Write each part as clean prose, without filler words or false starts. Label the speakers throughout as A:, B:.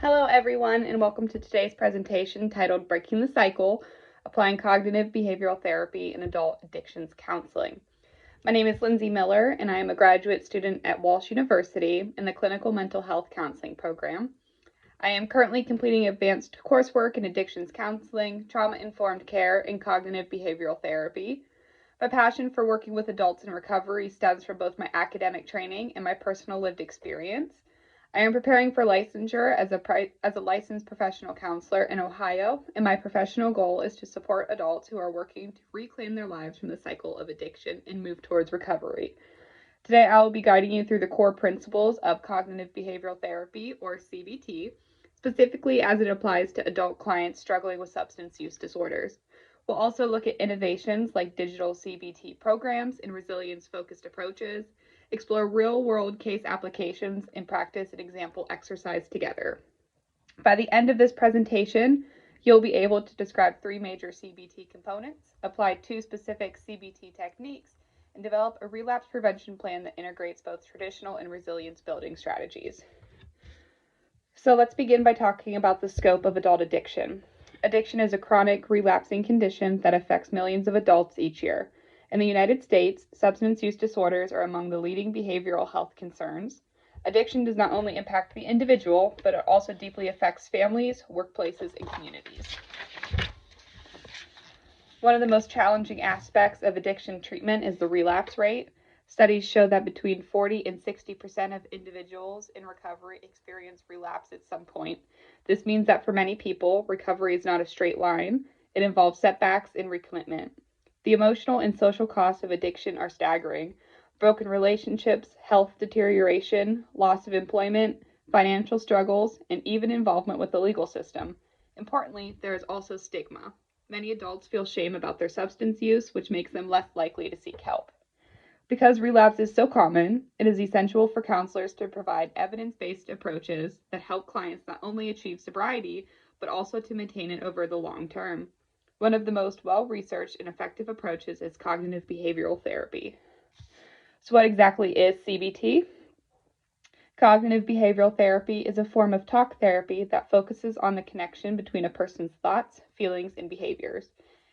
A: Hello everyone, and welcome to today's presentation titled Breaking the Cycle, Applying Cognitive Behavioral Therapy in Adult Addictions Counseling. My name is Lindsay Miller, and I am a graduate student at Walsh University in the Clinical Mental Health Counseling program. I am currently completing advanced coursework in addictions counseling, trauma-informed care, and cognitive behavioral therapy. My passion for working with adults in recovery stems from both my academic training and my personal lived experience. I am preparing for licensure as a licensed professional counselor in Ohio, and my professional goal is to support adults who are working to reclaim their lives from the cycle of addiction and move towards recovery. Today, I will be guiding you through the core principles of cognitive behavioral therapy, or CBT, specifically as it applies to adult clients struggling with substance use disorders. We'll also look at innovations like digital CBT programs and resilience-focused approaches, explore real-world case applications, and practice an example exercise together. By the end of this presentation, you'll be able to describe 3 major CBT components, apply 2 specific CBT techniques, and develop a relapse prevention plan that integrates both traditional and resilience-building strategies. So let's begin by talking about the scope of adult addiction. Addiction is a chronic, relapsing condition that affects millions of adults each year. In the United States, substance use disorders are among the leading behavioral health concerns. Addiction does not only impact the individual, but it also deeply affects families, workplaces, and communities. One of the most challenging aspects of addiction treatment is the relapse rate. Studies show that between 40 and 60% of individuals in recovery experience relapse at some point. This means that for many people, recovery is not a straight line. It involves setbacks and recommitment. The emotional and social costs of addiction are staggering. Broken relationships, health deterioration, loss of employment, financial struggles, and even involvement with the legal system. Importantly, there is also stigma. Many adults feel shame about their substance use, which makes them less likely to seek help. Because relapse is so common, it is essential for counselors to provide evidence-based approaches that help clients not only achieve sobriety, but also to maintain it over the long term. One of the most well-researched and effective approaches is cognitive behavioral therapy. So what exactly is CBT? Cognitive behavioral therapy is a form of talk therapy that focuses on the connection between a person's thoughts, feelings, and behaviors.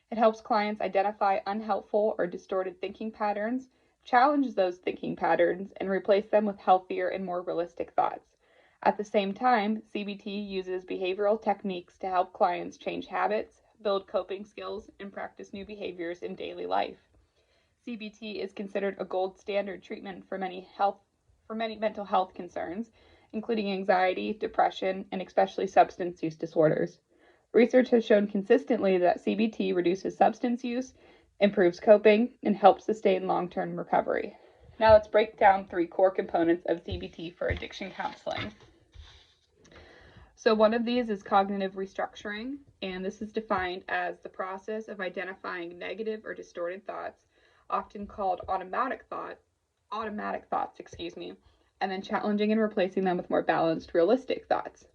A: It helps clients identify unhelpful or distorted thinking patterns, challenge those thinking patterns, and replace them with healthier and more realistic thoughts. At the same time, CBT uses behavioral techniques to help clients change habits, build coping skills, and practice new behaviors in daily life. CBT is considered a gold standard treatment for many mental health concerns, including anxiety, depression, and especially substance use disorders. Research has shown consistently that CBT reduces substance use, improves coping, and helps sustain long-term recovery. Now let's break down 3 core components of CBT for addiction counseling. So one of these is cognitive restructuring, and this is defined as the process of identifying negative or distorted thoughts, often called automatic thoughts, and then challenging and replacing them with more balanced, realistic thoughts.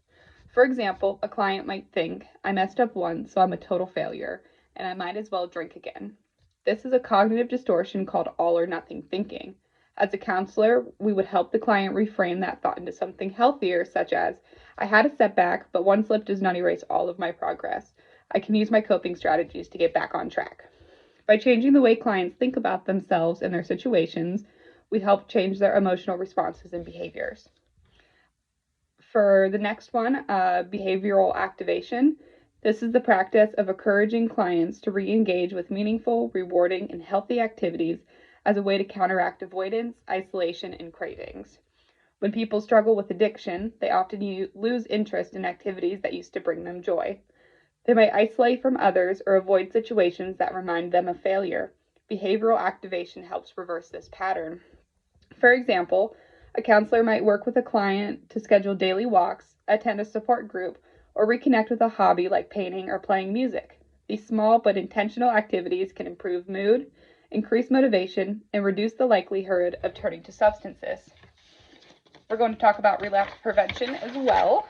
A: For example, a client might think, I messed up once, so I'm a total failure, and I might as well drink again. This is a cognitive distortion called all or nothing thinking. As a counselor, we would help the client reframe that thought into something healthier, such as, I had a setback, but one slip does not erase all of my progress. I can use my coping strategies to get back on track. By changing the way clients think about themselves and their situations, we help change their emotional responses and behaviors. For the next one, behavioral activation. This is the practice of encouraging clients to re-engage with meaningful, rewarding, and healthy activities as a way to counteract avoidance, isolation, and cravings. When people struggle with addiction, they often lose interest in activities that used to bring them joy. They may isolate from others or avoid situations that remind them of failure. Behavioral activation helps reverse this pattern. For example, a counselor might work with a client to schedule daily walks, attend a support group, or reconnect with a hobby like painting or playing music. These small but intentional activities can improve mood, increase motivation, and reduce the likelihood of turning to substances. We're going to talk about relapse prevention as well.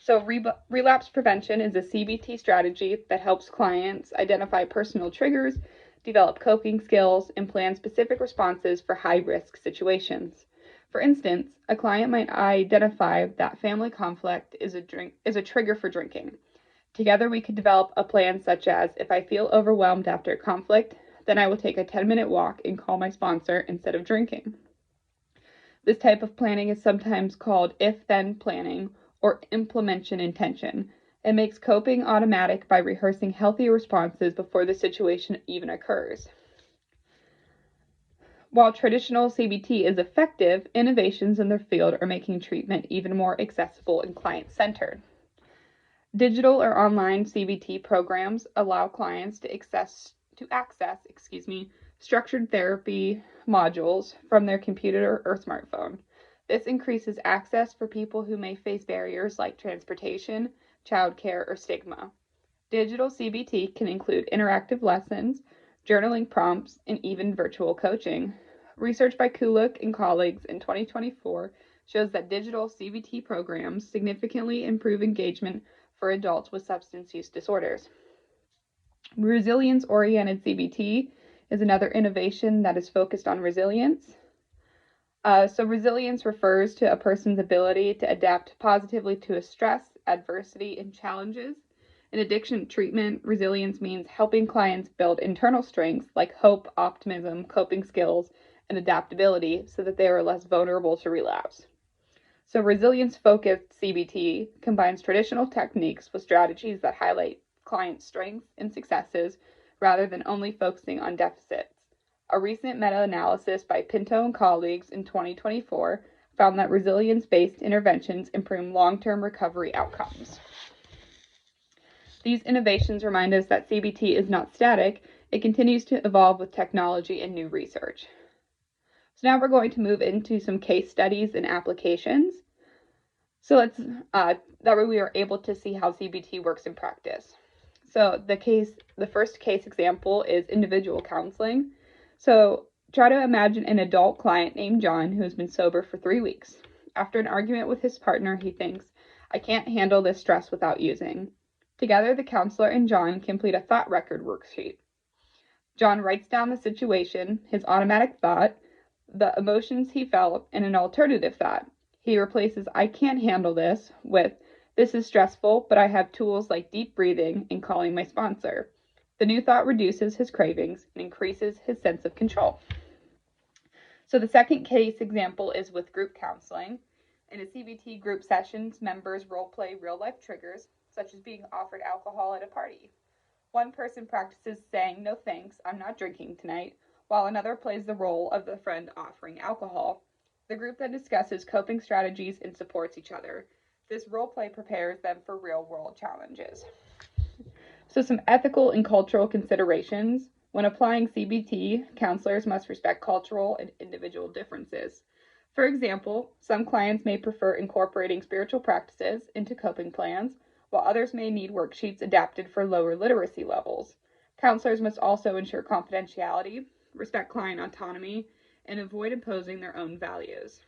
A: So relapse prevention is a CBT strategy that helps clients identify personal triggers, develop coping skills, and plan specific responses for high-risk situations. For instance, a client might identify that family conflict is a trigger for drinking. Together, we could develop a plan such as, if I feel overwhelmed after a conflict, then I will take a 10-minute walk and call my sponsor instead of drinking. This type of planning is sometimes called if-then planning or implementation intention. It makes coping automatic by rehearsing healthy responses before the situation even occurs. While traditional CBT is effective, innovations in their field are making treatment even more accessible and client-centered. Digital or online CBT programs allow clients to access structured therapy modules from their computer or smartphone. This increases access for people who may face barriers like transportation, childcare, or stigma. Digital CBT can include interactive lessons, journaling prompts, and even virtual coaching. Research by Kulik and colleagues in 2024 shows that digital CBT programs significantly improve engagement for adults with substance use disorders. Resilience-oriented CBT is another innovation that is focused on resilience. So resilience refers to a person's ability to adapt positively to stress, adversity, and challenges. In addiction treatment, resilience means helping clients build internal strengths like hope, optimism, coping skills, and adaptability so that they are less vulnerable to relapse. So resilience-focused CBT combines traditional techniques with strategies that highlight client strengths and successes rather than only focusing on deficits. A recent meta-analysis by Pinto and colleagues in 2024 found that resilience-based interventions improve long-term recovery outcomes. These innovations remind us that CBT is not static, it continues to evolve with technology and new research. So now we're going to move into some case studies and applications. So that way we are able to see how CBT works in practice. So the first case example is individual counseling. So try to imagine an adult client named John who has been sober for 3 weeks. After an argument with his partner, he thinks, I can't handle this stress without using. Together, the counselor and John complete a thought record worksheet. John writes down the situation, his automatic thought, the emotions he felt, and an alternative thought. He replaces I can't handle this with this is stressful, but I have tools like deep breathing and calling my sponsor. The new thought reduces his cravings and increases his sense of control. So the second case example is with group counseling. In a CBT group sessions, members role-play real-life triggers, such as being offered alcohol at a party. One person practices saying, no thanks, I'm not drinking tonight, while another plays the role of the friend offering alcohol. The group then discusses coping strategies and supports each other. This role-play prepares them for real-world challenges. So some ethical and cultural considerations. When applying CBT, counselors must respect cultural and individual differences. For example, some clients may prefer incorporating spiritual practices into coping plans, while others may need worksheets adapted for lower literacy levels. Counselors must also ensure confidentiality, respect client autonomy, and avoid imposing their own values.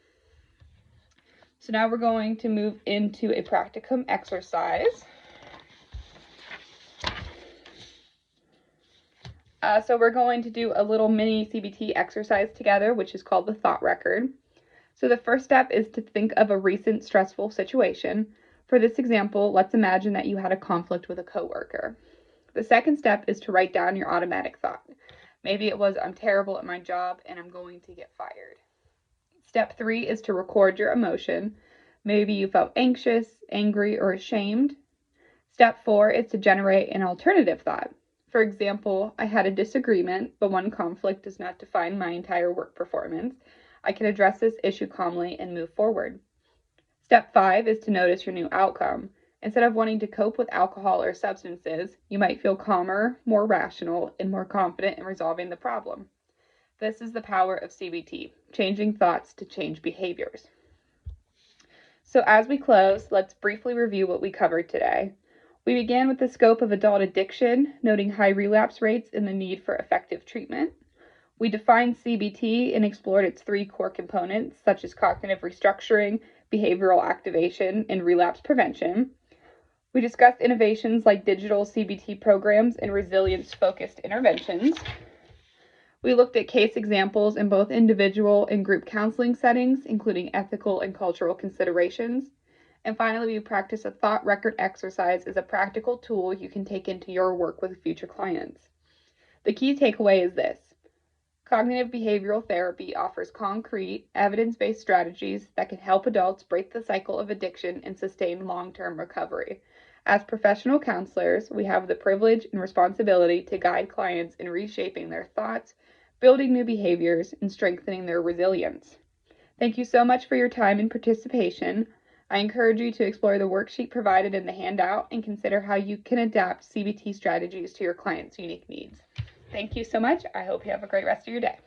A: So now we're going to move into a practicum exercise. So we're going to do a little mini CBT exercise together, which is called the thought record. So the first step is to think of a recent stressful situation. For this example, let's imagine that you had a conflict with a coworker. The second step is to write down your automatic thought. Maybe it was, I'm terrible at my job and I'm going to get fired. Step 3 is to record your emotion. Maybe you felt anxious, angry, or ashamed. Step 4 is to generate an alternative thought. For example, I had a disagreement, but one conflict does not define my entire work performance. I can address this issue calmly and move forward. Step 5 is to notice your new outcome. Instead of wanting to cope with alcohol or substances, you might feel calmer, more rational, and more confident in resolving the problem. This is the power of CBT, changing thoughts to change behaviors. So as we close, let's briefly review what we covered today. We began with the scope of adult addiction, noting high relapse rates and the need for effective treatment. We defined CBT and explored its 3 core components, such as cognitive restructuring, behavioral activation, and relapse prevention. We discussed innovations like digital CBT programs and resilience-focused interventions. We looked at case examples in both individual and group counseling settings, including ethical and cultural considerations. And finally, we practiced a thought record exercise as a practical tool you can take into your work with future clients. The key takeaway is this: cognitive behavioral therapy offers concrete, evidence-based strategies that can help adults break the cycle of addiction and sustain long-term recovery. As professional counselors, we have the privilege and responsibility to guide clients in reshaping their thoughts, building new behaviors, and strengthening their resilience. Thank you so much for your time and participation. I encourage you to explore the worksheet provided in the handout and consider how you can adapt CBT strategies to your clients' unique needs. Thank you so much. I hope you have a great rest of your day.